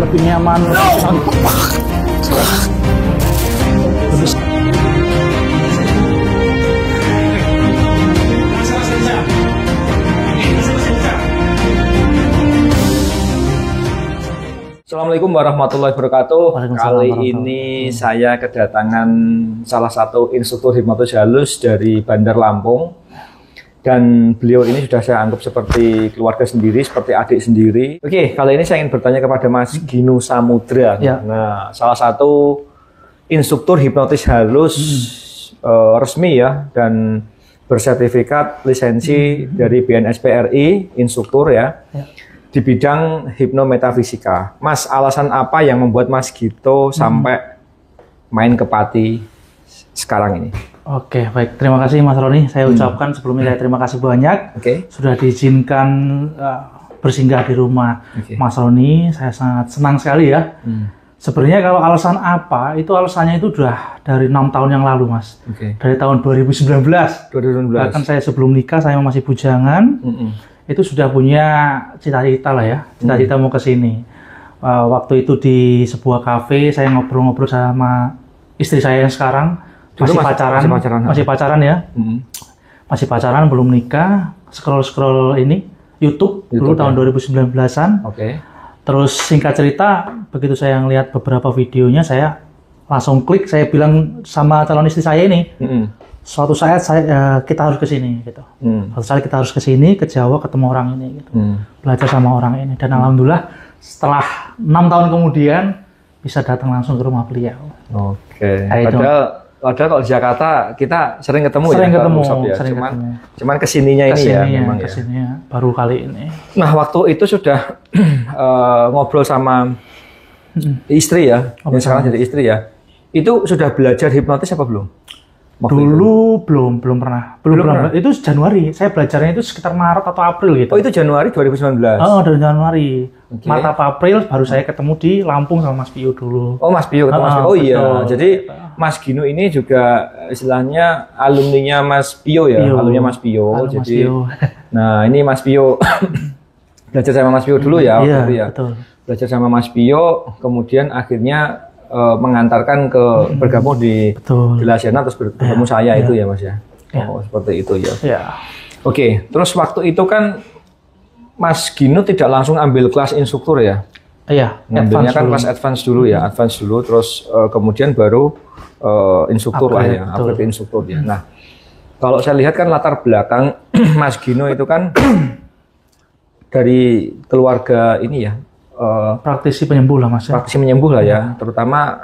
lebih nyaman. Assalamualaikum warahmatullahi wabarakatuh. Kali ini saya kedatangan salah satu instruktur hipnotis halus dari Bandar Lampung. Dan beliau ini sudah saya anggap seperti keluarga sendiri, seperti adik sendiri. Oke, kali ini saya ingin bertanya kepada Mas Gino Samudra. Ya. Nah, salah satu instruktur hipnotis halus resmi ya, dan bersertifikat lisensi dari BNSP-RI, instruktur ya. Di bidang hipnometafisika. Mas, alasan apa yang membuat Mas Gito sampai main ke Pati sekarang ini? Oke, baik. Terima kasih Mas Roni. Saya ucapkan sebelumnya terima kasih banyak. Sudah diizinkan bersinggah di rumah Mas Roni. Saya sangat senang sekali ya. Sebenarnya kalau alasan apa, itu alasannya itu sudah dari 6 tahun yang lalu, Mas. Dari tahun 2019. Bahkan saya sebelum nikah, saya masih bujangan. Itu sudah punya cita-cita lah ya, cita-cita mau ke sini. Waktu itu di sebuah kafe saya ngobrol-ngobrol sama istri saya yang sekarang masih pacaran ya, masih pacaran belum nikah, scroll ini YouTube dulu tahun 2019-an. Terus singkat cerita, begitu saya ngelihat beberapa videonya, saya langsung klik, saya bilang sama calon istri saya ini. Suatu saat kita harus ke sini gitu. Suatu saat kita harus ke sini, ke Jawa, ketemu orang ini gitu. Belajar sama orang ini, dan alhamdulillah setelah 6 tahun kemudian bisa datang langsung ke rumah beliau. Padahal kalau di Jakarta kita sering ketemu ya. Cuman kesininya ini ya memang kesininya baru kali ini. Nah, waktu itu sudah ngobrol sama istri ya, yang sekarang jadi istri ya. Itu sudah belajar hipnotis apa belum? Dulu belum pernah. Itu Januari. Saya belajarnya itu sekitar Maret atau April gitu. Oh, itu Januari 2019. Oh, dari Januari. Maret atau April baru saya ketemu di Lampung sama Mas Pio dulu. Oh, Mas Pio ketemu Mas Pio. Oh iya. Jadi Mas Gino ini juga istilahnya alumninya Mas Pio ya, alumninya Mas Pio. Jadi nah, ini Mas Pio belajar sama Mas Pio dulu ya waktu itu ya. Betul. Belajar sama Mas Pio, kemudian akhirnya mengantarkan ke bergabung di Lasiana, terus bertemu saya itu ya Mas ya. Oh, seperti itu ya. Oke, terus waktu itu kan Mas Gino tidak langsung ambil kelas instruktur ya? Iya, ngambilnya kan kelas advance dulu ya, terus kemudian baru instruktur lah ya, upgrade instruktur ya. Nah, kalau saya lihat kan latar belakang Mas Gino itu kan dari keluarga ini ya, praktisi penyembuh lah Mas. Praktisi penyembuh lah ya, terutama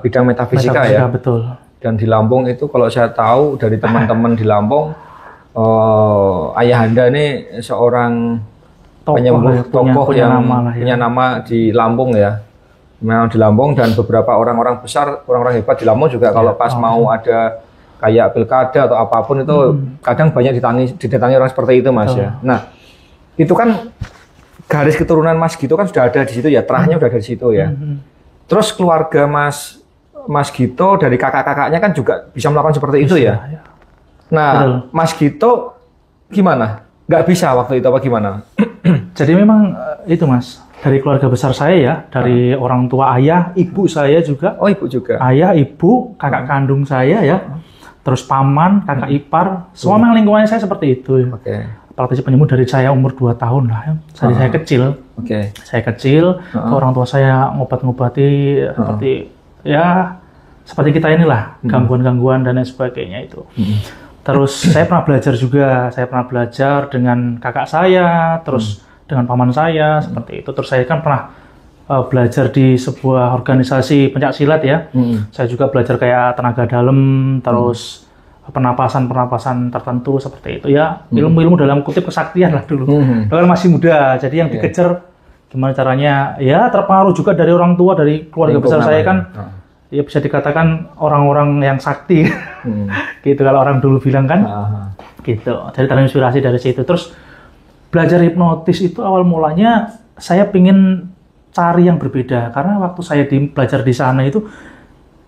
bidang metafisika ya. Betul. Dan di Lampung itu kalau saya tahu dari teman-teman di Lampung, ayahanda ini seorang penyembuh tokoh yang punya nama di Lampung ya. Memang di Lampung, dan beberapa orang-orang besar, orang-orang hebat di Lampung juga kalau pas mau ada kayak pilkada atau apapun itu kadang banyak didatangi orang seperti itu Mas ya. Nah, itu kan garis keturunan Mas Gito kan sudah ada di situ ya, terahnya udah ada di situ ya. Terus keluarga Mas Gito dari kakak-kakaknya kan juga bisa melakukan seperti itu ya. Nah, Mas Gito gimana? Nggak bisa waktu itu apa gimana? Jadi memang itu Mas, dari keluarga besar saya ya, dari orang tua ayah, ibu saya juga. Oh, ibu juga. Ayah, ibu, kakak kandung saya ya. Terus paman, kakak ipar, semua memang lingkungannya saya seperti itu. Praktisi penyembuh dari saya umur 2 tahun lah ya. Dari saya kecil. Saya kecil, orang tua saya ngobat-ngobati seperti ya seperti kita inilah, gangguan-gangguan dan lain sebagainya itu. Terus saya pernah belajar juga, saya pernah belajar dengan kakak saya, terus dengan paman saya seperti itu. Terus saya kan pernah belajar di sebuah organisasi pencaksilat ya. Saya juga belajar kayak tenaga dalam, terus pernapasan tertentu seperti itu ya, ilmu-ilmu dalam kutip kesaktian lah dulu. Kan masih muda, jadi yang dikejar gimana caranya ya, terpengaruh juga dari orang tua, dari keluarga besar saya kan ya bisa dikatakan orang-orang yang sakti gitu kalau orang dulu bilang kan gitu. Jadi terinspirasi dari situ. Terus belajar hipnotis itu awal mulanya saya pingin cari yang berbeda, karena waktu saya belajar di sana itu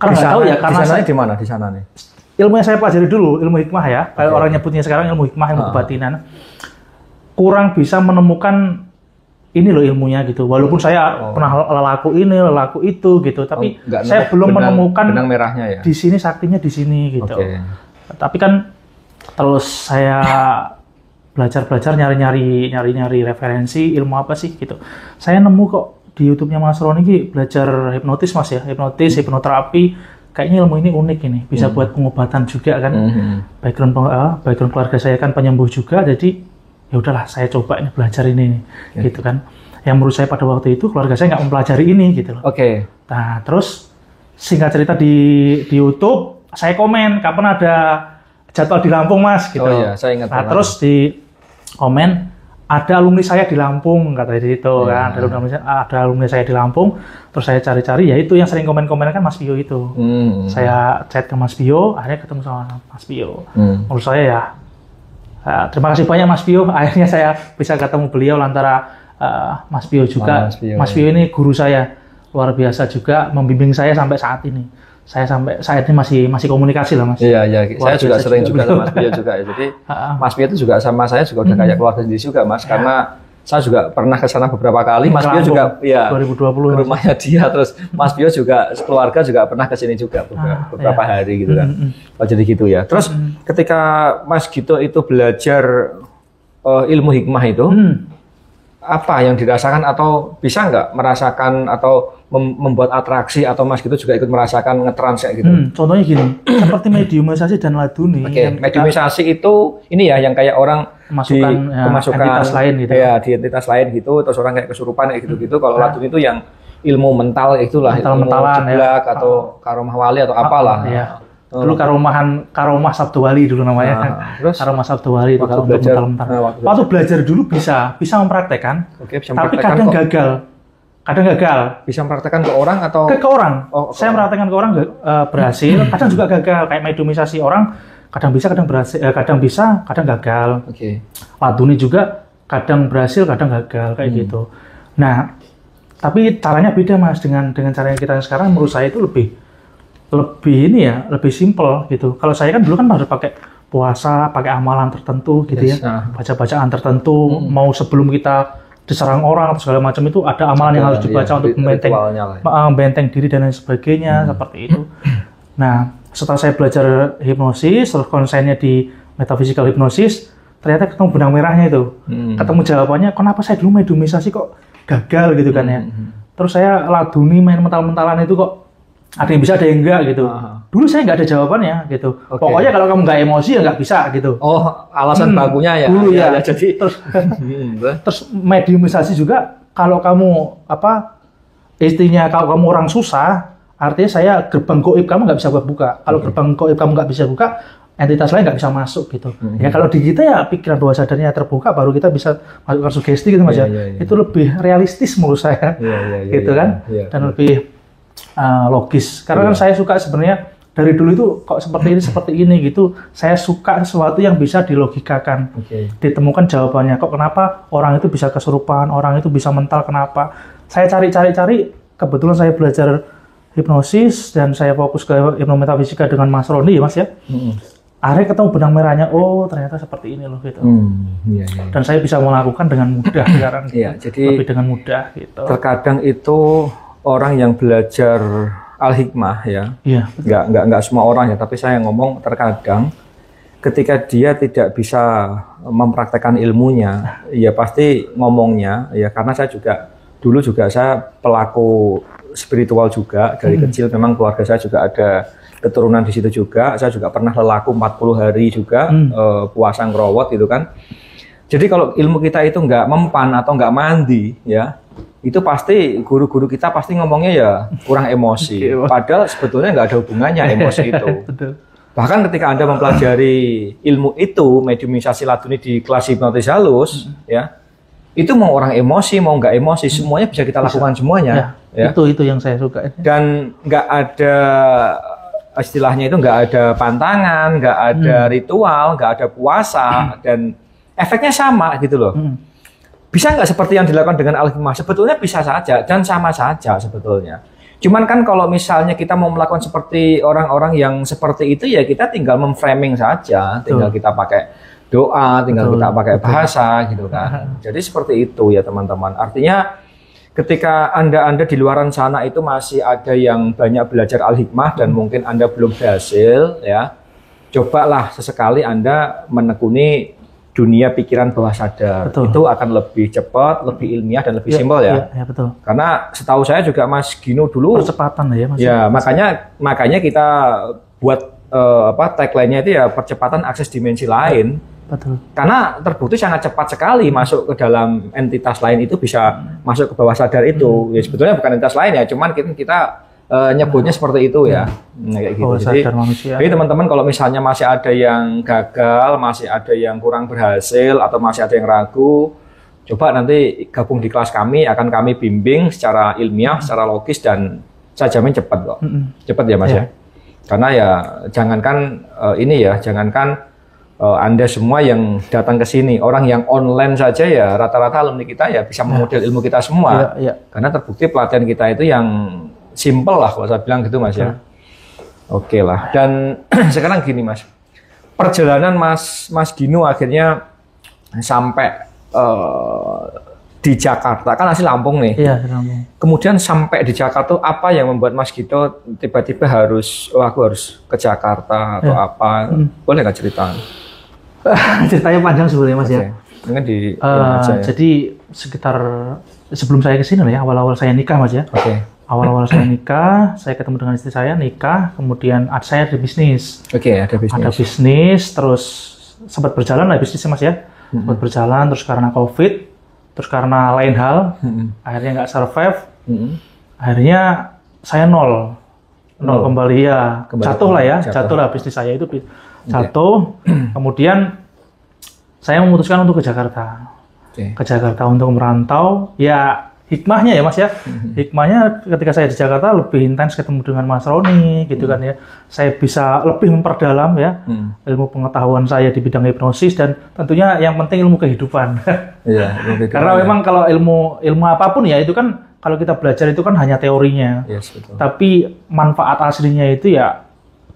karena nggak tahu ya, karena saya di mana di sana nih. Ilmu yang saya pelajari dulu, ilmu hikmah ya. Kalau orang nyebutnya sekarang ilmu hikmah, ilmu kebatinan. Kurang bisa menemukan ini loh ilmunya gitu. Walaupun saya pernah lelaku ini, lelaku itu gitu, tapi saya belum menemukan benang merahnya ya. Di sini saktinya di sini gitu. Tapi kan terus saya belajar nyari referensi ilmu apa sih gitu. Saya nemu kok di YouTube-nya Mas Roni belajar hipnotis Mas ya, hipnoterapi. Kayaknya ilmu ini unik ini, bisa buat pengobatan juga kan. Background keluarga saya kan penyembuh juga, jadi ya udahlah saya coba ini belajar ini gitu kan. Yang menurut saya pada waktu itu keluarga saya nggak mempelajari ini gitu loh. Nah terus singkat cerita di YouTube saya komen kapan ada jadwal di Lampung Mas gitu. Saya ingat. Nah terus di komen ada alumni saya di Lampung kata itu kan, ada alumni saya di Lampung. Terus saya cari-cari, ya itu yang sering komen-komen kan Mas Pio itu. Saya chat ke Mas Pio, akhirnya ketemu sama Mas Pio. Menurut saya ya terima kasih banyak Mas Pio, akhirnya saya bisa ketemu beliau lantaran Mas Pio juga. Mas Pio ini guru saya, luar biasa juga, membimbing saya sampai saat ini. Saya sampai saat ini masih komunikasi lah Mas. Iya, saya juga sering juga sama Mas Pio juga ya. Jadi Mas Pio itu juga sama saya juga udah kayak keluarga sendiri juga Mas, karena saya juga pernah ke sana beberapa kali. Mas Pio juga ya 2020 ke rumahnya dia, terus Mas Pio juga keluarga juga pernah ke sini juga beberapa hari gitu kan. Jadi gitu ya. Terus ketika Mas Gito itu belajar ilmu hikmah itu, apa yang dirasakan atau bisa nggak merasakan atau membuat atraksi atau Mas Gito juga ikut merasakan ngetrans kayak gitu? Contohnya gini, seperti mediumisasi dan laduni. Mediumisasi itu ini ya yang kayak orang kemasukan entitas lain gitu. Ya, di entitas lain gitu, terus orang kayak kesurupan kayak gitu-gitu. Kalau laduni itu yang ilmu mental itulah, mental-mentalan ya. Atau karomah wali atau apalah. Dulu karomah Sabtu Wali dulu namanya. Terus karomah Sabtu Wali itu kalau untuk mental-mental. Waktu belajar dulu bisa mempraktekkan. Tapi kadang gagal. Bisa mempraktekkan ke orang atau ke orang. Saya mempraktekkan ke orang berhasil, kadang juga gagal. Kayak mediumisasi orang kadang bisa, kadang berhasil, kadang gagal. Laduni juga kadang berhasil, kadang gagal kayak gitu. Nah, tapi caranya beda Mas dengan cara kita sekarang. Menurut saya itu lebih simple gitu. Kalau saya kan dulu kan harus pakai puasa, pakai amalan tertentu gitu ya, baca-bacaan tertentu. Mau sebelum kita diserang orang atau segala macam itu ada amalan yang harus dibaca untuk membenteng diri dan lain sebagainya seperti itu. Nah, setelah saya belajar hipnosis, terus konsennya di metaphysical hipnosis, ternyata ketemu benang merahnya itu, ketemu jawabannya. Kenapa saya dulu mediumisasi kok gagal gitu kan ya? Terus saya laduni main mental-mentalan itu kok ada yang bisa, ada yang enggak gitu. Dulu saya nggak ada jawabannya gitu. Pokoknya kalau kamu nggak emosi ya nggak bisa gitu. Alasan bakunya ya. Dulu ya. Jadi terus mediumisasi juga kalau kamu istrinya kalau kamu orang susah, artinya saya gerbang gaib kamu nggak bisa buka. Kalau gerbang gaib kamu nggak bisa buka, entitas lain nggak bisa masuk gitu. Ya kalau di kita ya pikiran bawah sadarnya terbuka, baru kita bisa masukkan sugesti gitu Mas ya. Itu lebih realistis menurut saya. Gitu kan. Dan lebih logis. Karena kan saya suka sebenarnya dari dulu itu kok seperti ini gitu. Saya suka sesuatu yang bisa dilogikakan, ditemukan jawabannya. Kok kenapa orang itu bisa kesurupan, orang itu bisa mental, kenapa? Saya cari. Kebetulan saya belajar hipnosis dan saya fokus ke hipnometafisika dengan Mas Roni ya Mas ya. Akhirnya ketemu benang merahnya. Ternyata seperti ini loh gitu. Dan saya bisa melakukan dengan mudah sekarang. Jadi lebih dengan mudah gitu. Terkadang itu orang yang belajar al-hikmah ya, nggak semua orang ya, tapi saya ngomong terkadang ketika dia tidak bisa mempraktekkan ilmunya, ya pasti ngomongnya ya, karena saya dulu juga saya pelaku spiritual juga dari kecil, memang keluarga saya juga ada keturunan di situ juga, saya juga pernah lelaku 40 hari juga puasa ngerowot gitu kan. Jadi kalau ilmu kita itu nggak mempan atau nggak mandi ya, itu pasti guru-guru kita pasti ngomongnya ya kurang emosi. Padahal sebetulnya nggak ada hubungannya emosi itu. Bahkan ketika Anda mempelajari ilmu itu, mediumisasi laduni di kelas hipnotis halus, ya, itu mau orang emosi, mau nggak emosi, semuanya bisa kita lakukan semuanya. Ya. Itu yang saya suka. Dan nggak ada istilahnya itu nggak ada pantangan, nggak ada ritual, nggak ada puasa, dan efeknya sama gitu loh. Bisa nggak seperti yang dilakukan dengan al-hikmah? Sebetulnya bisa saja dan sama saja sebetulnya. Cuman kan kalau misalnya kita mau melakukan seperti orang-orang yang seperti itu ya kita tinggal memframing saja, tinggal kita pakai doa, tinggal kita pakai bahasa gitu kan. Jadi seperti itu ya teman-teman. Artinya ketika Anda di luaran sana itu masih ada yang banyak belajar Al-Hikmah dan mungkin Anda belum berhasil ya, cobalah sesekali Anda menekuni dunia pikiran bawah sadar. Betul. Itu akan lebih cepat, lebih ilmiah dan lebih simpel ya. Ya, betul. Karena setahu saya juga Mas Gino dulu percepatan ya Mas. Ya, makanya kita buat tagline-nya itu ya percepatan akses dimensi lain. Betul. Karena terbukti sangat cepat sekali masuk ke dalam entitas lain itu bisa masuk ke bawah sadar itu. Ya sebetulnya bukan entitas lain ya, cuman kita nyebutnya seperti itu ya. Kayak gitu. Jadi teman-teman kalau misalnya masih ada yang gagal, masih ada yang kurang berhasil atau masih ada yang ragu, coba nanti gabung di kelas kami, akan kami bimbing secara ilmiah, secara logis dan saya jamin cepat kok. Cepat ya Mas ya. Karena ya jangankan jangankan Anda semua yang datang ke sini, orang yang online saja ya rata-rata alumni kita ya bisa memodel ilmu kita semua. Karena terbukti pelatihan kita itu yang simple lah kalau saya bilang gitu Mas ya. Oke lah. Dan sekarang gini Mas, perjalanan Mas Gino akhirnya sampai di Jakarta, kan asli Lampung nih. Iya, Lampung. Kemudian sampai di Jakarta apa yang membuat Mas Gino tiba-tiba aku harus ke Jakarta atau apa? Boleh nggak cerita? Ceritanya panjang sebenarnya Mas ya. Mungkin Jadi sekitar sebelum saya kesini lah ya, awal-awal saya nikah Mas ya. Awal-awal saya nikah, saya ketemu dengan istri saya, nikah, kemudian saya ada bisnis. Ada bisnis. Ada bisnis, terus sempat berjalan lah bisnisnya Mas ya. Sempat berjalan, terus karena COVID, terus karena lain hal, akhirnya nggak survive. Akhirnya saya nol kembali ya. Jatuh lah bisnis saya itu jatuh. Kemudian saya memutuskan untuk ke Jakarta. Ke Jakarta untuk merantau. Ya hikmahnya ya Mas ya. Hikmahnya ketika saya di Jakarta lebih intens ketemu dengan Mas Roni gitu kan ya. Saya bisa lebih memperdalam ya ilmu pengetahuan saya di bidang hipnosis dan tentunya yang penting ilmu kehidupan. Karena memang kalau ilmu apapun ya itu kan kalau kita belajar itu kan hanya teorinya. Betul. Tapi manfaat aslinya itu ya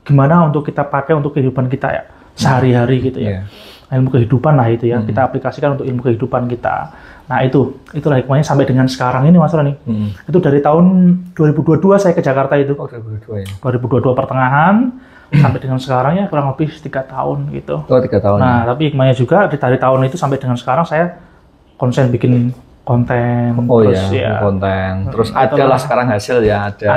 gimana untuk kita pakai untuk kehidupan kita ya sehari-hari gitu ya. Ilmu kehidupan lah itu ya, kita aplikasikan untuk ilmu kehidupan kita. Nah itulah hikmahnya sampai dengan sekarang ini Mas Roni. Itu dari tahun 2022 saya ke Jakarta itu. 2022 ya. 2022 pertengahan sampai dengan sekarang ya kurang lebih 3 tahun gitu. 3 tahun. Nah tapi hikmahnya juga dari tahun itu sampai dengan sekarang saya konsen bikin konten. Konten. Terus ada lah sekarang hasil ya, ada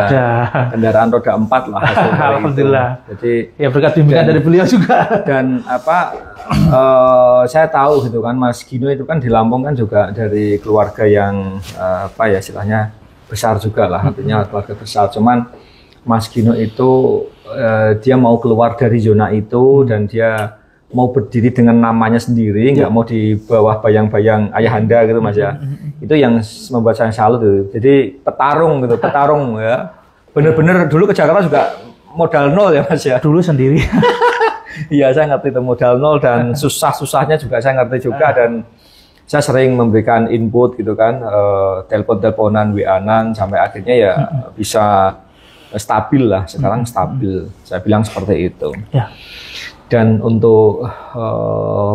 kendaraan roda 4 lah hasil. Alhamdulillah. Jadi ya berkat bimbingan dari beliau juga. Dan saya tahu gitu kan Mas Gino itu kan di Lampung kan juga dari keluarga yang istilahnya besar juga lah, artinya keluarga besar. Cuman Mas Gino itu dia mau keluar dari zona itu dan dia mau berdiri dengan namanya sendiri, nggak mau di bawah bayang-bayang ayahanda gitu Mas ya. Itu yang membuat saya salut tuh. Jadi petarung ya. Bener-bener dulu ke Jakarta juga modal nol ya Mas ya. Dulu sendiri. Iya saya ngerti itu modal nol dan susah-susahnya juga saya ngerti juga dan saya sering memberikan input gitu kan, telepon-teleponan, WA-an sampai akhirnya ya bisa stabil lah. Sekarang stabil. Saya bilang seperti itu. Ya. Dan untuk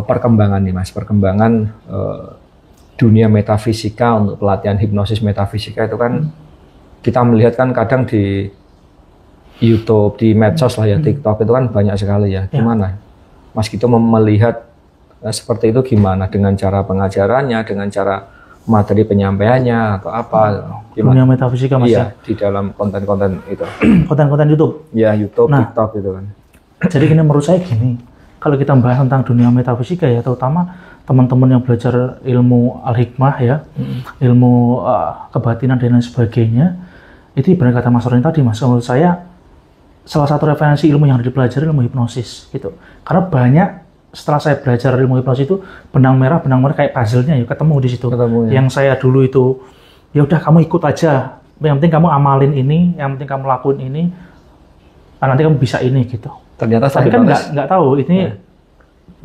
perkembangan nih Mas, dunia metafisika untuk pelatihan hipnosis metafisika itu kan kita melihat kan kadang di YouTube, di medsos lah ya, TikTok itu kan banyak sekali ya. Gimana Mas Gito melihat seperti itu gimana dengan cara pengajarannya, dengan cara materi penyampaiannya atau apa? Gimana? Dunia metafisika Mas ya? Di dalam konten-konten itu. Konten-konten YouTube? Ya YouTube, TikTok gitu kan. Jadi menurut saya gini, kalau kita membahas tentang dunia metafisika ya, terutama teman-teman yang belajar ilmu al-hikmah ya, ilmu kebatinan dan lain sebagainya, itu benar kata Mas Roni tadi Mas, menurut saya salah satu referensi ilmu yang dipelajari ilmu hipnosis gitu. Karena banyak setelah saya belajar ilmu hipnosis itu benang merah kayak puzzle-nya ya ketemu di situ. Yang saya dulu itu ya udah kamu ikut aja, yang penting kamu amalin ini, yang penting kamu lakuin ini, nanti kamu bisa ini gitu. Ternyata tapi kan nggak tahu ini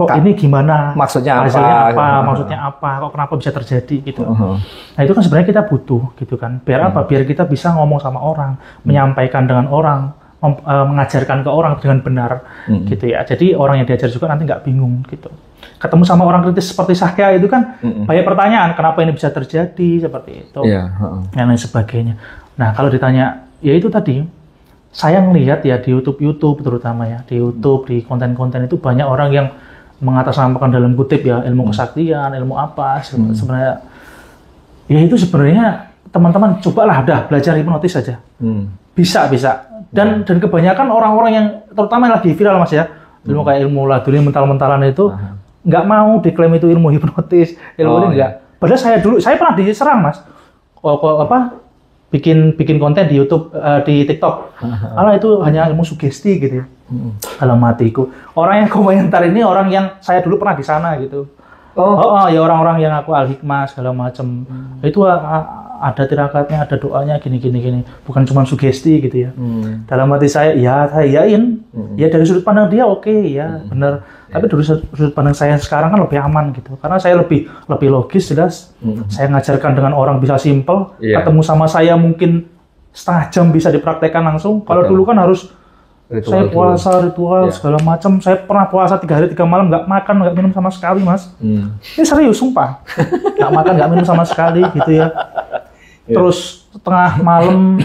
ini gimana maksudnya apa kok kenapa bisa terjadi gitu. Nah itu kan sebenarnya kita butuh gitu kan biar biar kita bisa ngomong sama orang, menyampaikan dengan orang, mengajarkan ke orang dengan benar gitu ya. Jadi orang yang diajar juga nanti nggak bingung gitu. ketemu sama orang kritis seperti saya itu kan banyak pertanyaan, kenapa ini bisa terjadi seperti itu, dan lain sebagainya. Nah kalau ditanya, ya itu tadi, saya ngelihat ya di YouTube terutama ya, di YouTube, di konten-konten itu banyak orang yang mengatasnamakan dalam kutip ya ilmu kesaktian, ilmu apa sebenarnya. Ya itu sebenarnya teman-teman cobalah belajar hipnotis saja. Bisa. Dan kebanyakan orang-orang yang terutama yang lagi viral Mas ya, ilmu kayak ilmu laduni mental-mentalan itu nggak mau diklaim itu ilmu hipnotis, ilmu ini enggak. Padahal saya pernah diserang Mas. Bikin konten di YouTube, di TikTok. Alah itu hanya ilmu sugesti gitu ya. Dalam hatiku. Orang yang komentar ini orang yang saya dulu pernah di sana gitu. Ya orang-orang yang aku al-hikmah segala macam. Itu ada tirakatnya, ada doanya gini. Bukan cuma sugesti gitu ya. Dalam hati saya yain. Ya dari sudut pandang dia oke, ya benar. Tapi dari sudut pandang saya sekarang kan lebih aman gitu. Karena saya lebih logis jelas. Saya ngajarkan dengan orang bisa simple. Ketemu sama saya mungkin setengah jam bisa dipraktekkan langsung. Kalau dulu kan harus saya puasa ritual segala macam. Saya pernah puasa 3 hari 3 malam nggak makan nggak minum sama sekali Mas. Ini serius sumpah. Nggak makan nggak minum sama sekali gitu ya. Terus tengah malam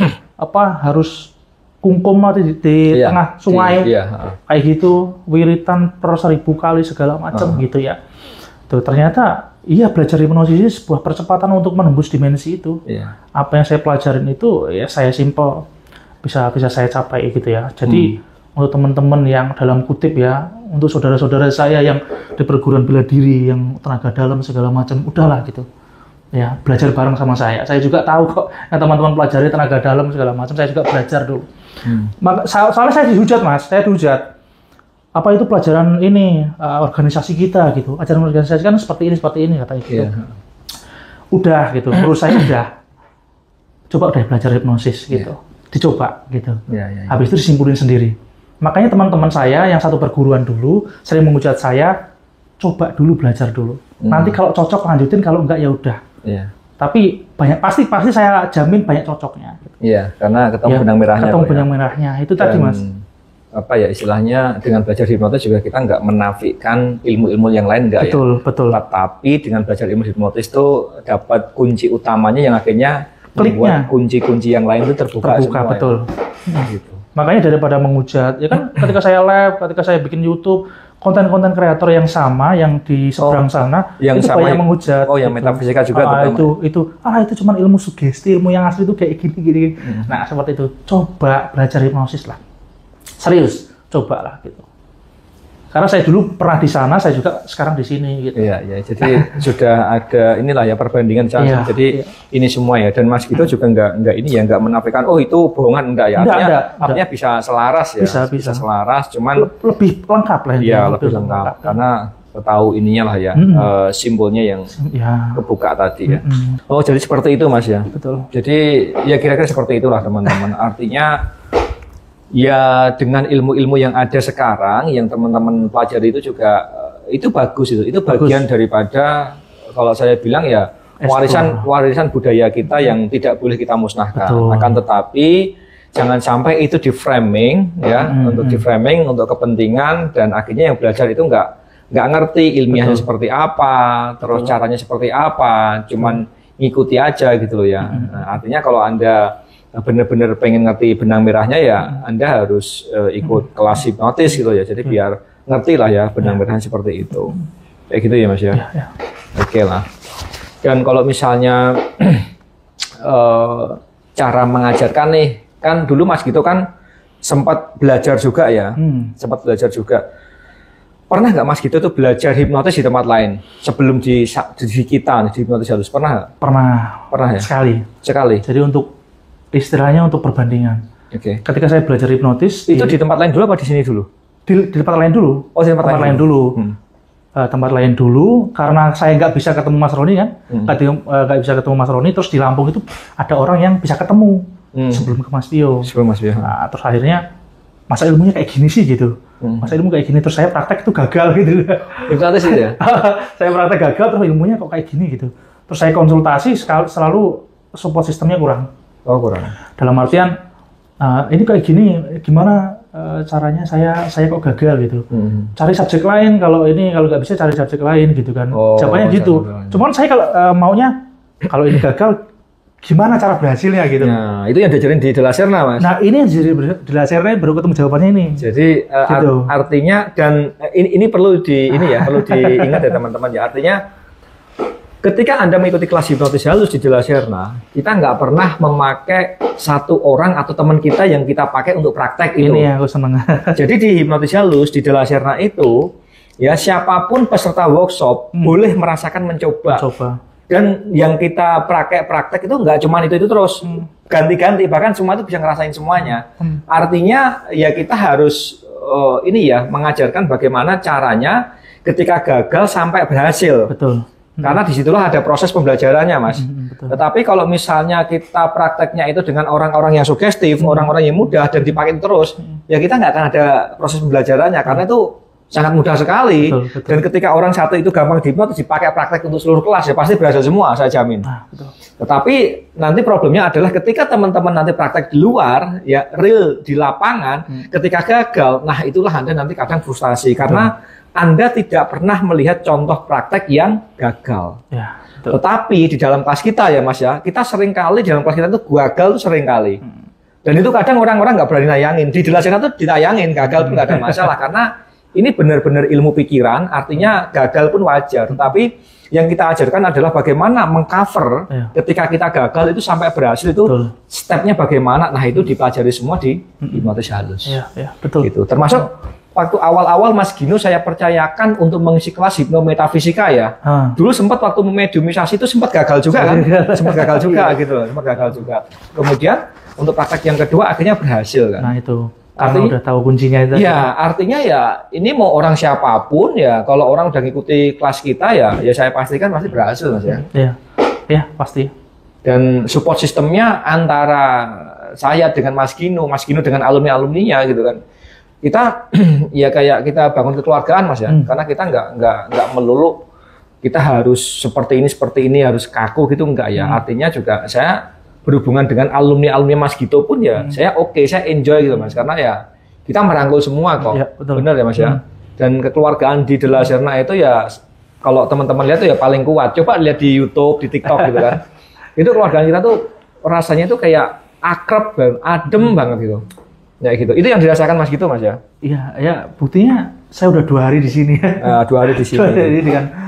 harus kungkum di tengah sungai kayak gitu, wiritan per 1000 kali segala macam gitu ya. Tuh ternyata belajar hipnosis ini sebuah percepatan untuk menembus dimensi itu. Apa yang saya pelajarin itu ya saya simple bisa saya capai gitu ya. Jadi untuk teman-teman yang dalam kutip ya, untuk saudara-saudara saya yang di perguruan bela diri yang tenaga dalam segala macam, udahlah gitu. Ya, belajar bareng sama saya. Saya juga tahu kok yang teman-teman pelajari tenaga dalam segala macam, saya juga belajar dulu. Soalnya saya dihujat Mas, saya dihujat. Apa itu pelajaran ini organisasi kita gitu. Ajaran organisasi kan seperti ini katanya gitu. Udah gitu, menurut saya udah. Coba udah belajar hipnosis gitu. Dicoba gitu. Habis itu disimpulin sendiri. Makanya teman-teman saya yang satu perguruan dulu sering menghujat saya, coba dulu belajar dulu. Nanti kalau cocok lanjutin, kalau enggak ya udah. Tapi pasti saya jamin banyak cocoknya. Iya, karena ketemu benang merahnya. Ketemu benang merahnya itu tadi Mas. Apa ya istilahnya dengan belajar hipnotis juga kita nggak menafikan ilmu-ilmu yang lain nggak ya? Betul. Tapi dengan belajar ilmu hipnotis itu dapat kunci utamanya yang akhirnya membuat kunci-kunci yang lain itu terbuka semua. Betul. Gitu. Makanya daripada menghujat, ya kan ketika saya live, ketika saya bikin YouTube, konten-konten kreator yang sama, yang di seberang sana, yang itu sama banyak menghujat. Yang metafisika juga. Itu cuma ilmu sugesti, ilmu yang asli itu kayak gini. Nah seperti itu, coba belajar hipnosis lah. Serius, cobalah gitu. Karena saya dulu pernah di sana, saya juga sekarang di sini gitu. Iya. Jadi sudah ada inilah ya perbandingan chance. Jadi ini semua ya. Dan Mas Gito juga nggak menafikan. Oh itu bohongan enggak ya? Artinya bisa selaras ya. Bisa selaras. Cuman lebih lengkap lah. Iya lebih lengkap. Karena tahu ininya lah ya. Simbolnya yang kebuka tadi ya. Oh jadi seperti itu Mas ya. Betul. Jadi ya kira-kira seperti itulah teman-teman. Artinya ya dengan ilmu-ilmu yang ada sekarang yang teman-teman pelajari itu juga itu bagus itu bagian daripada kalau saya bilang ya warisan budaya kita yang tidak boleh kita musnahkan. Akan tetapi jangan sampai itu di framing ya untuk di framing untuk kepentingan dan akhirnya yang belajar itu nggak ngerti ilmiahnya seperti apa, terus caranya seperti apa, cuman ngikuti aja gitu loh ya. Nah, artinya kalau Anda benar-benar pengen ngerti benang merahnya ya Anda harus ikut kelas hipnotis gitu ya. Jadi biar ngerti lah ya benang merahnya seperti itu. Kayak gitu ya Mas ya. Oke lah. Dan kalau misalnya cara mengajarkan nih, kan dulu Mas Gito kan sempat belajar juga ya. Sempat belajar juga. Pernah nggak Mas Gito tuh belajar hipnotis di tempat lain sebelum di kita di hipnotis halus? Pernah nggak? Pernah ya? Sekali. Jadi istilahnya untuk perbandingan. Ketika saya belajar hipnotis itu di tempat lain dulu apa di sini dulu? Di tempat lain dulu. Oh, di tempat lain dulu. Tempat lain dulu karena saya nggak bisa ketemu Mas Roni kan, nggak bisa ketemu Mas Roni. Terus di Lampung itu ada orang yang bisa ketemu sebelum ke Mas Tio. Nah, terus akhirnya masa ilmunya kayak gini sih gitu. Masa ilmu kayak gini terus saya praktek itu gagal gitu. Hipnotis itu ya? Saya praktek gagal terus ilmunya kok kayak gini gitu. Terus saya konsultasi selalu support sistemnya kurang. Oh kurang. Dalam artian ini kayak gini, gimana caranya saya kok gagal gitu. Cari subjek lain, kalau nggak bisa cari subjek lain gitu kan. Jawabannya gitu. Cuman saya kalau maunya kalau ini gagal, gimana cara berhasilnya gitu. Nah, itu yang diajarin di De La Serna, Mas. Nah, ini yang di De La Serna baru ketemu jawabannya ini. Jadi gitu. Artinya dan ini perlu perlu diingat ya teman-teman ya. Artinya ketika Anda mengikuti kelas hipnotis halus di De La Serna, kita nggak pernah memakai satu orang atau teman kita yang kita pakai untuk praktek itu. Ini yang aku seneng. Jadi di hipnotis halus di De La Serna itu, ya siapapun peserta workshop boleh merasakan mencoba. Dan yang kita praktek itu nggak cuma itu terus, ganti-ganti, bahkan semua itu bisa ngerasain semuanya. Artinya ya kita harus mengajarkan bagaimana caranya ketika gagal sampai berhasil. Betul. Karena disitulah ada proses pembelajarannya, Mas. Tetapi kalau misalnya kita prakteknya itu dengan orang-orang yang sugestif, orang-orang yang mudah dan dipakai terus, ya kita nggak akan ada proses pembelajarannya karena itu sangat mudah sekali. Betul. Dan ketika orang satu itu gampang dihipnotis dipakai praktek untuk seluruh kelas, ya pasti berhasil semua, saya jamin. Tetapi nanti problemnya adalah ketika teman-teman nanti praktek di luar, ya real di lapangan, ketika gagal, nah itulah Anda nanti kadang frustasi karena Anda tidak pernah melihat contoh praktek yang gagal. Ya, tetapi di dalam kelas kita ya Mas ya, kita sering kali di dalam kelas kita itu gagal tuh sering kali. Dan itu kadang orang-orang nggak berani nayangin. Di De La Serna tuh ditayangin, gagal pun nggak ada masalah karena ini benar-benar ilmu pikiran, artinya gagal pun wajar. Tetapi yang kita ajarkan adalah bagaimana mengcover ketika kita gagal itu sampai berhasil itu stepnya bagaimana. Nah itu dipelajari semua di hipnotis halus. Iya, betul. Gitu. Termasuk waktu awal-awal Mas Gino saya percayakan untuk mengisi kelas hipnometafisika ya. Dulu sempat waktu memediumisasi itu sempat gagal juga kan? Sempat gagal juga gitu loh, sempat gagal juga. Kemudian untuk praktek yang kedua akhirnya berhasil kan. Nah itu. Karena udah tahu kuncinya itu. Ya, artinya ya ini mau orang siapapun ya, kalau orang udah ngikuti kelas kita ya saya pastikan pasti berhasil Mas ya. Iya, pasti. Dan support sistemnya antara saya dengan Mas Gino dengan alumni-alumninya gitu kan. Kita ya kayak kita bangun kekeluargaan Mas ya, karena kita nggak melulu kita harus seperti ini harus kaku gitu enggak ya. Artinya juga saya berhubungan dengan alumni Mas Gito pun ya saya saya enjoy gitu Mas karena ya kita merangkul semua kok. Ya, benar ya Mas ya. Dan kekeluargaan di De La Serna itu ya kalau teman-teman lihat tuh ya paling kuat. Coba lihat di YouTube, di TikTok gitu kan. Itu keluargaan kita tuh rasanya tuh kayak akrab banget, adem banget gitu. Ya gitu. Itu yang dirasakan Mas Gito Mas ya. Iya, ya buktinya saya udah 2 hari di sini. 2 hari di sini.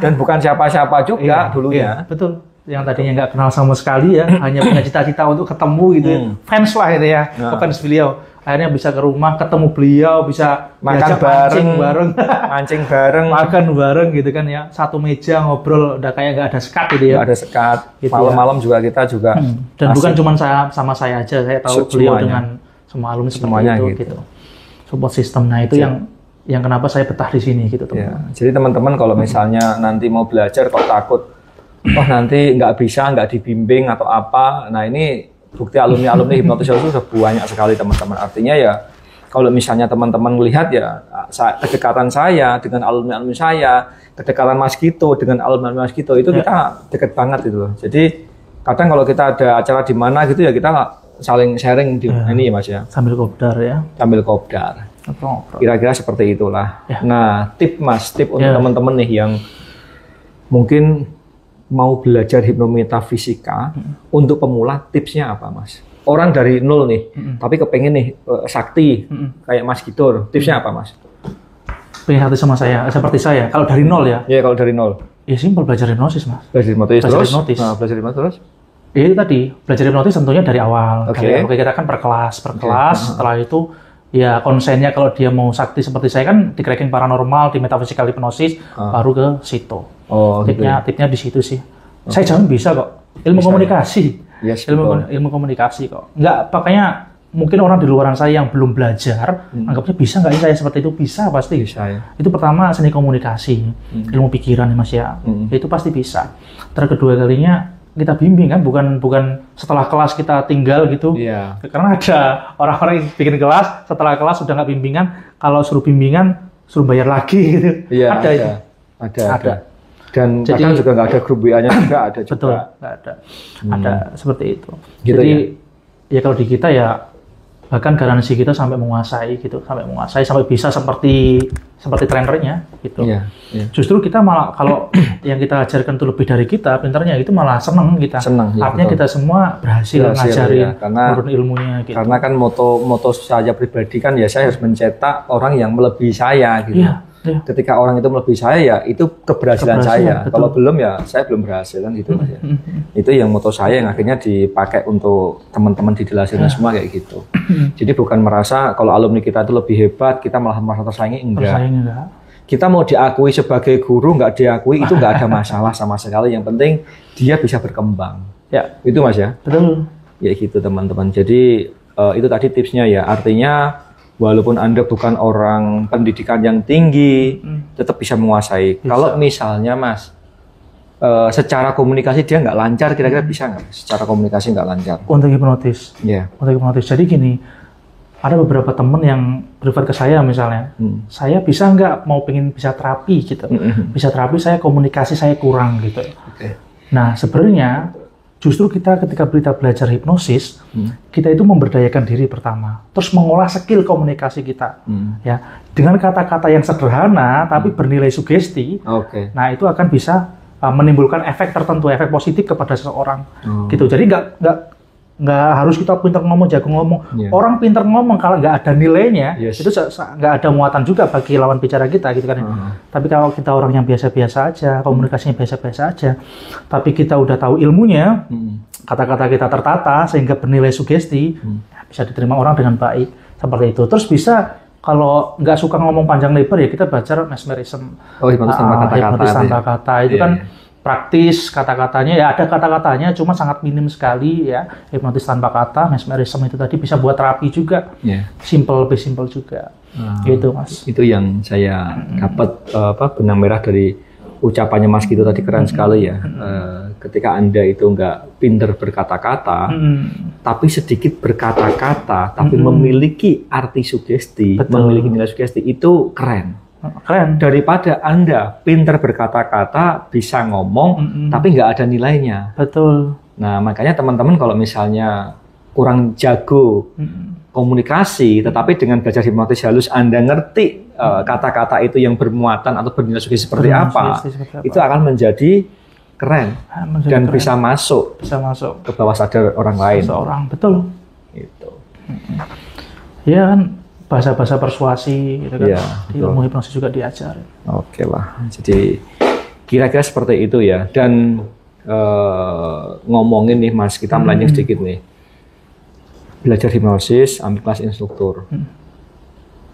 Dan bukan siapa-siapa juga dulunya. Iya, betul. Yang tadinya nggak kenal sama sekali ya, hanya punya cita-cita untuk ketemu gitu, fans lah gitu ya, fans beliau. Akhirnya bisa ke rumah, ketemu beliau, bisa makan bareng, mancing bareng, makan bareng gitu kan ya, satu meja ngobrol, udah kayak nggak ada sekat gitu ya. Nggak ada sekat. Gitu malam-malam juga kita juga. Dan bukan cuma sama saya aja, saya tahu beliau dengan semua alumni semuanya gitu. Support system, nah itu yang kenapa saya betah di sini gitu teman. Ya, jadi teman-teman kalau misalnya nanti mau belajar kok takut nanti nggak bisa, nggak dibimbing atau apa. Nah ini bukti alumni hipnotis itu sudah banyak sekali teman-teman. Artinya ya kalau misalnya teman-teman melihat ya kedekatan saya dengan alumni saya, kedekatan Mas Gito dengan alumni Mas Gito itu kita deket banget gitu loh. Jadi kadang kalau kita ada acara di mana gitu ya kita saling sharing di ini ya Mas ya. Sambil kopdar ya. Sambil kopdar. Kira-kira seperti itulah. Nah tip untuk teman-teman nih yang mungkin mau belajar hipnometafisika untuk pemula, tipsnya apa Mas? Orang dari nol nih, tapi kepengen nih sakti kayak Mas Gito, tipsnya apa Mas? Pengen sakti sama saya, seperti saya. Kalau dari nol ya? Iya kalau dari nol. Ya simpel, belajar hipnosis Mas. Belajar hipnotis terus? Nah, belajar hipnotis terus? Ya itu tadi, belajar hipnotis tentunya dari awal. Oke, kita kan per kelas. Setelah itu ya konsennya kalau dia mau sakti seperti saya kan di cracking paranormal, di metaphysical hipnosis, baru ke situ. Tipnya di situ sih. Saya jamin bisa kok. Ilmu komunikasi. Yes, ilmu komunikasi kok. Enggak, makanya mungkin orang di luaran saya yang belum belajar, anggapnya bisa nggak saya seperti itu? Bisa, pasti. Bisa ya. Itu pertama seni komunikasi, ilmu pikiran ya Mas ya. Itu pasti bisa. Terus kedua kalinya kita bimbing kan, bukan setelah kelas kita tinggal gitu. Yeah. Karena ada orang-orang yang bikin kelas, setelah kelas sudah nggak bimbingan, kalau suruh bimbingan suruh bayar lagi gitu. Iya, ada. Dan kadang juga nggak ada grup WA-nya juga ada juga. Betul, nggak ada. Ada seperti itu. Gitu. Jadi ya kalau di kita ya Bahkan garansi kita sampai menguasai gitu, sampai bisa seperti trainernya gitu. Justru kita malah kalau yang kita ajarkan itu lebih dari kita, pinternya itu malah seneng kita. Artinya kita semua berhasil ngajarin, turun ilmunya gitu. Karena kan moto saya pribadi kan ya saya harus mencetak orang yang melebihi saya gitu. Ketika orang itu melebihi saya ya itu keberhasilan saya. Betul. Kalau belum ya saya belum berhasil kan gitu Mas ya. Itu yang moto saya yang akhirnya dipakai untuk teman-teman di Dilasilna semua kayak gitu. Jadi bukan merasa kalau alumni kita itu lebih hebat, kita malah merasa tersaingi, enggak. Kita mau diakui sebagai guru, nggak diakui itu nggak ada masalah sama sekali. Yang penting dia bisa berkembang. Ya, itu Mas ya. Betul. Ya gitu teman-teman. Jadi itu tadi tipsnya ya. Artinya walaupun Anda bukan orang pendidikan yang tinggi, tetap bisa menguasai. Kalau misalnya Mas, secara komunikasi dia nggak lancar, kira-kira bisa nggak? Secara komunikasi nggak lancar. Untuk hipnotis. Untuk hipnotis. Jadi gini, ada beberapa temen yang prefer ke saya misalnya, saya bisa nggak pengen bisa terapi gitu. Bisa terapi, saya komunikasi saya kurang gitu. Nah sebenarnya justru kita ketika belajar hipnosis, kita itu memberdayakan diri pertama, terus mengolah skill komunikasi kita, ya dengan kata-kata yang sederhana tapi bernilai sugesti. Nah itu akan bisa menimbulkan efek tertentu, efek positif kepada seseorang, gitu. Jadi nggak harus kita pinter ngomong, jago ngomong. Orang pinter ngomong kalau nggak ada nilainya, itu nggak ada muatan juga bagi lawan bicara kita, gitu kan. Tapi kalau kita orang yang biasa-biasa aja, komunikasinya biasa-biasa aja, tapi kita udah tahu ilmunya, kata-kata kita tertata sehingga bernilai sugesti, bisa diterima orang dengan baik, seperti itu. Terus bisa kalau nggak suka ngomong panjang lebar ya kita belajar mesmerism, hipnotis tanpa kata itu kan. Praktis kata-katanya ya ada kata-katanya cuma sangat minim sekali ya. Hipnotis tanpa kata, mesmerism itu tadi bisa buat terapi juga. Lebih simple juga. Gitu Mas. Itu yang saya dapat benang merah dari ucapannya Mas Gito tadi, keren sekali ya. Ketika Anda itu nggak pinter berkata-kata, tapi sedikit berkata-kata, tapi memiliki arti sugesti, memiliki nilai sugesti, itu keren. Daripada Anda pinter berkata-kata, bisa ngomong, tapi nggak ada nilainya. Betul. Nah, makanya teman-teman kalau misalnya kurang jago komunikasi, tetapi dengan belajar hipnotis halus, Anda ngerti kata-kata itu yang bermuatan atau bernilai sugesti seperti apa, itu akan menjadi keren dan bisa masuk ke bawah sadar orang lain. Betul. Itu. Ya kan. Bahasa-bahasa persuasi gitu kan, di ilmu hipnosis juga diajar. Oke lah, jadi kira-kira seperti itu ya. Dan ngomongin nih Mas, kita melenceng sedikit nih. Belajar hipnosis, ambil kelas instruktur.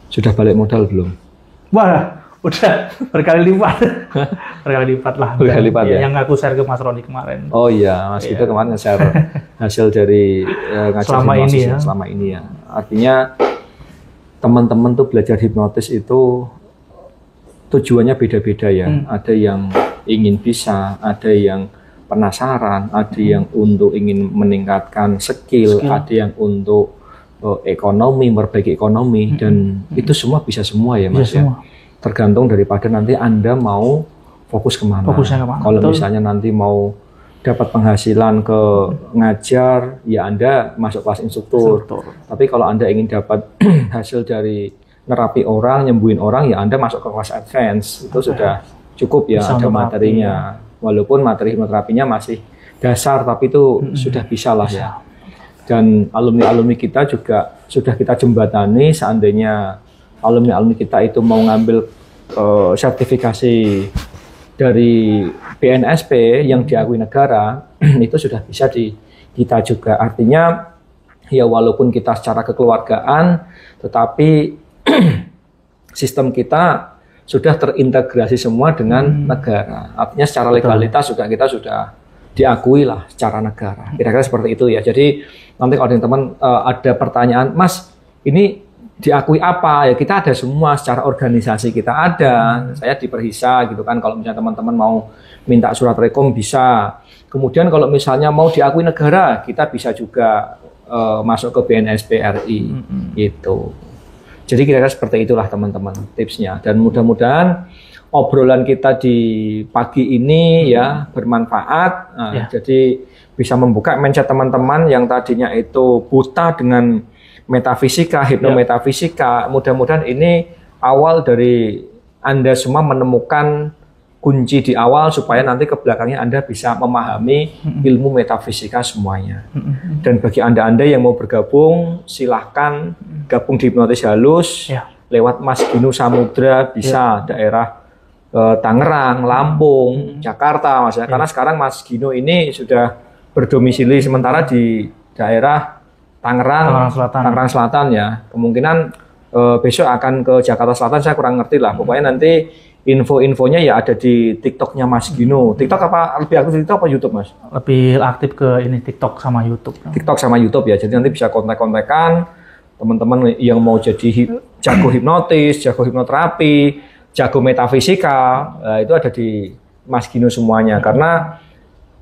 Sudah balik modal belum? Wah, udah berkali lipat. Berkali lipat lah. Berkali lipat ya? Yang aku share ke Mas Roni kemarin. Oh iya, Mas Gito kemarin nge-share hasil dari ngajar hipnosis selama ini ya. Artinya teman-teman tuh belajar hipnotis itu tujuannya beda-beda ya. Ada yang ingin bisa, ada yang penasaran, ada yang untuk ingin meningkatkan skill, ada yang untuk ekonomi, memperbaiki ekonomi, dan itu semua bisa semua ya Mas ya. Tergantung daripada nanti Anda mau fokus kemana. Kalau misalnya nanti mau dapat penghasilan ke ngajar, ya Anda masuk kelas instruktur. Tapi kalau Anda ingin dapat hasil dari nerapi orang, nyembuhin orang, ya Anda masuk ke kelas advance. Itu sudah cukup ya, ada materinya. Walaupun materi hipnoterapinya masih dasar, tapi itu sudah bisa lah ya. Dan alumni-alumni kita juga sudah kita jembatani, seandainya alumni-alumni kita itu mau ngambil sertifikasi dari BNSP yang diakui negara, itu sudah bisa kita juga. Artinya ya walaupun kita secara kekeluargaan, tetapi sistem kita sudah terintegrasi semua dengan negara. Artinya secara legalitas juga kita sudah diakui lah secara negara. Kira-kira seperti itu ya. Jadi nanti kalau teman-teman ada pertanyaan, Mas ini diakui apa ya, kita ada semua, secara organisasi kita ada. Saya di Perhisa gitu kan, kalau misalnya teman-teman mau minta surat rekom bisa. Kemudian kalau misalnya mau diakui negara, kita bisa juga masuk ke BNSP RI gitu. Jadi kira-kira seperti itulah teman-teman tipsnya, dan mudah-mudahan obrolan kita di pagi ini ya bermanfaat. Jadi bisa membuka mindset teman-teman yang tadinya itu buta dengan metafisika, hipnometafisika. Mudah-mudahan ini awal dari Anda semua menemukan kunci di awal supaya nanti ke belakangnya Anda bisa memahami ilmu metafisika semuanya. Dan bagi Anda yang mau bergabung, silahkan gabung di hipnotis halus lewat Mas Gino Samudra, bisa daerah Tangerang, Lampung, Jakarta, Mas. Karena sekarang Mas Gino ini sudah berdomisili sementara di daerah Tangerang Selatan ya. Kemungkinan besok akan ke Jakarta Selatan, saya kurang ngerti lah. Pokoknya nanti info-infonya ya ada di TikToknya Mas Gino. TikTok apa lebih aktif TikTok apa YouTube, Mas? Lebih aktif ke ini TikTok sama YouTube. TikTok sama YouTube ya. Jadi nanti bisa kontak-kontakan teman-teman yang mau jadi jago hipnotis, jago hipnoterapi, jago metafisika, itu ada di Mas Gino semuanya. Karena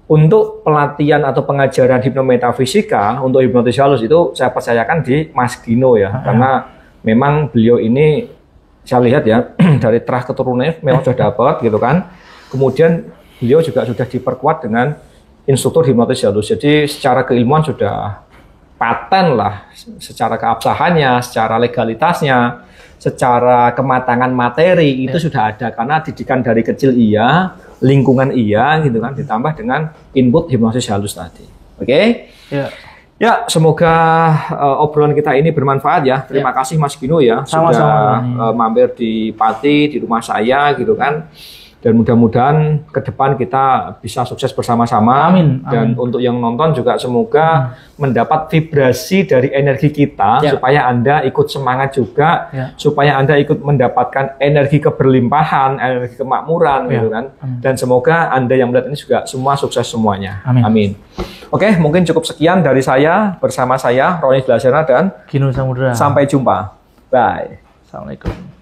untuk pelatihan atau pengajaran hipnometafisika untuk hipnotis halus itu saya percayakan di Mas Gino ya. Karena memang beliau ini saya lihat ya dari terah keturunannya memang sudah dapat gitu kan. Kemudian beliau juga sudah diperkuat dengan instruktur hipnotis halus. Jadi secara keilmuan sudah paten lah, secara keabsahannya, secara legalitasnya, secara kematangan materi itu sudah ada karena didikan dari kecil iya, lingkungan iya gitu kan, ditambah dengan input hipnosis halus tadi. Oke? Ya, semoga obrolan kita ini bermanfaat ya. Terima kasih Mas Gino ya sudah mampir di Pati, di rumah saya gitu kan. Dan mudah-mudahan ke depan kita bisa sukses bersama-sama. Amin. Dan untuk yang nonton juga semoga mendapat vibrasi dari energi kita supaya Anda ikut semangat juga, supaya Anda ikut mendapatkan energi keberlimpahan, energi kemakmuran gitu kan. Dan semoga Anda yang melihat ini juga semua sukses semuanya. Amin. Oke, mungkin cukup sekian dari saya bersama saya Roni Glasena dan Gino Samudra. Sampai jumpa. Bye. Assalamualaikum.